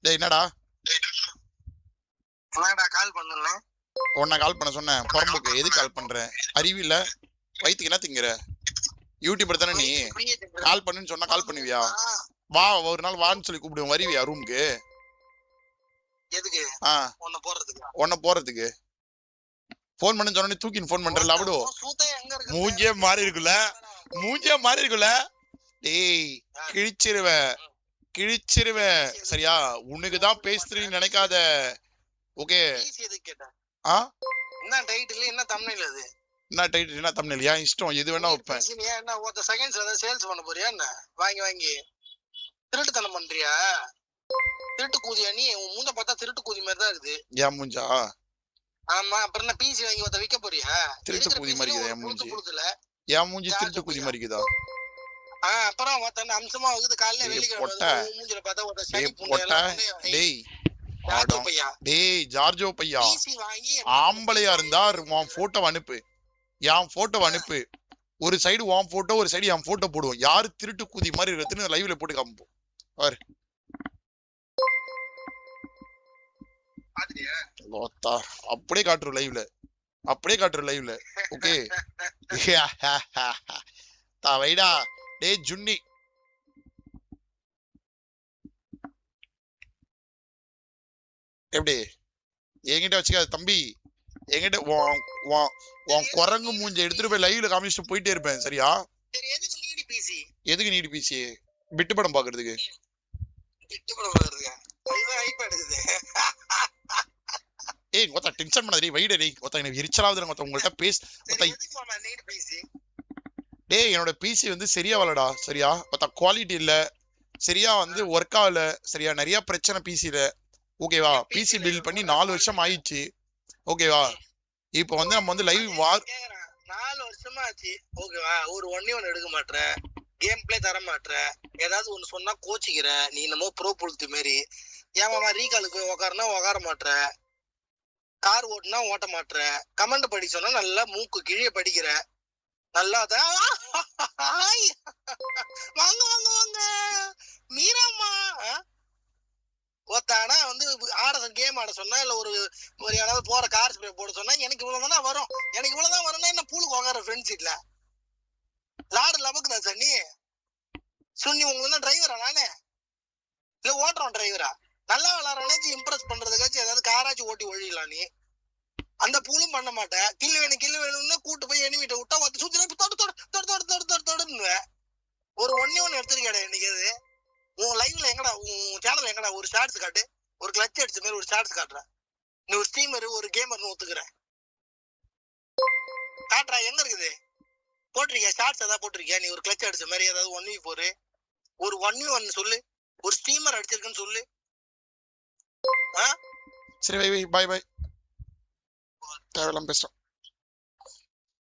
டேய் என்னடா கால் பண்ணல உன்னை கால் பண்ண சொன்னேன் பொறம்புக்கு எது கால் பண்ற அறிவு இல்ல வயிற்றுக்கு என்ன திங்குற யூடியூபர் தானே நீ கால் பண்ணுன்னு சொன்னா கால் பண்ணுவியா வா ஒரு நாள் வான்னு சொல்லி கூப்பிடுவோம் வருவியா ரூமுக்கு எதுக்கு உன்னை போறதுக்கு போன் பண்ணு சொன்ன தூக்கின்னு போன் பண்றல அவடு மூஞ்சே மாறி இருக்குல்ல டேய் கிழிச்சிருவேன் சரியா உனக்குதான் பேசுறீன்னு நினைக்காத ஓகே என்ன டைட்டில் என்ன தம்ப்நெயில் அது என்ன டைட்டில் என்ன தம்ப்நெயில் ஏன் இஷ்டம் எது வேணா வைப்பேன் என்ன ஒருத்த செகண்ட்ஸ்ல சேல்ஸ் பண்ண போறியா என்ன வாங்கி திருட்டுத்தனம் பண்றியா திருட்டு கூதியா நீ உன் மூஞ்ச பார்த்தா திருட்டு கூதி மாதிரி தான் இருக்குது ஏன் மூஞ்சா ஆமா அப்புறம் என்ன பிசி வாங்கி ஒருத்த விற்க போறியா திருட்டு கூதி மாதிரி இருக்குதா என் மூஞ்சி திருட்டு கூதி மாதிரி இருக்குதா அப்புறம் ஒருத்த அம்சமா வந்து காலையில வெள்ளிக்கிழமை மூஞ்சில பார்த்தா ஒருத்த சனி புண்ணு டேய் டேய் ஜார்ஜோ பையா ஆம்பளையா இருந்தா உன் போட்டோ அனுப்பு என் போட்டோ அனுப்பு ஒரு சைடு உன் போட்டோ ஒரு சைடு என் போட்டோ போடுவோம் யாரு திருட்டு கூதி மாதிரி இருக்குன்னு லைவ்ல போட்டு காமிப்போம் பாரு அப்படியே காட்டுறோம் லைவ்ல ஓகே வைடா டேய் ஜுன்னி எப்படி என்கிட்ட வச்சுக்காது தம்பி என்கிட்ட உன் குரங்கு மூஞ்ச எடுத்துட்டு போய் லைவ்ல காமிச்சிட்டு போயிட்டே இருப்பேன் சரியா எதுக்கு நீடி பிசி பிட்டு படம் பாக்குறதுக்கு ஏய் ஒத்த டென்ஷன் பண்ணாதே வைடே டேய் ஒத்த எனக்கு எரிச்சலாவுது ஒத்த உங்கள்ட்ட டேய் என்னோட பிசி வந்து சரியா வரலடா சரியா ஒத்த குவாலிட்டி இல்ல சரியா வந்து ஒர்க் ஆகல சரியா நிறைய பிரச்சனை பிசில ஓகேவா பிசி பில்ட் பண்ணி 4 வருஷம் ஆயிடுச்சு ஓகேவா இப்போ வந்து நம்ம வந்து லைவ் 4 வருஷமா ஆச்சு ஓகேவா ஒரு ஒண்ணே ஒன்னு எடுக்க மாட்டற கேம் பிளே தர மாட்டற ஏதாவது ஒன்னு சொன்னா கோச்சிக்கிற நீ என்னமோ ப்ரோ புல்த்து மாதிரி ஏமாமா ரீகாலுக்கு போய் உட்காரனா உட்கார மாட்டற கார் ஓட்டுனா ஓட்ட மாட்டற கமெண்ட் படி சொன்னா நல்லா மூக்கு கிழிய படிக்கிற நல்லா வாங்க மீராமா ஒத்தானா வந்து கேம் ஆட சொன்னா இல்ல ஒரு யாராவது போற கார் ஸ்ப்ரே போட சொன்னா எனக்கு இவ்வளவுதான் வரும் என்ன பூலுக்கு உட்கார ஃப்ரெண்ட் சீட்ல லாடு லபக்குதா சார் நீ சுண்ணி உங்களுக்கு டிரைவரா நானே இல்ல ஓட்டுறோம் டிரைவரா நல்லா விளாட்றாச்சு இம்ப்ரெஸ் பண்றதுக்காச்சும் ஏதாவது காராச்சும் ஓட்டி ஒழியலாம் நீ அந்த பூலும் பண்ண மாட்டேன் கில்லு வேணும்னு கூட்டு போய் எனிமிட்ட விட்டா ஒருத்த சுத்தி தொடுன்னு ஒரு ஒண்ணு எடுத்துருக்கேடா இன்னைக்கு அது உன் லைவ்ல எங்கடா உன் சேனல் எங்கடா ஒரு ஷார்ட்ஸ் காட்டு ஒரு கிளட்ச் அடிச்ச மாதிரி ஒரு ஷார்ட்ஸ் காட்டுற நீ ஒரு ஸ்ட்ரீமர் ஒரு கேமர்னு ஒத்துக்கிற காட்டுறா எங்க இருக்குது போட்டிருக்கியா ஷார்ட்ஸ் ஏதாவது போட்டிருக்கியா நீ ஒரு கிளட்ச் அடிச்ச மாதிரி ஏதாவது 1v4 ஒரு 1v1 சொல்லு ஒரு ஸ்ட்ரீமர் அடிச்சிருக்குன்னு சொல்லு சரி பை தேவையில்லாம பேசுறோம்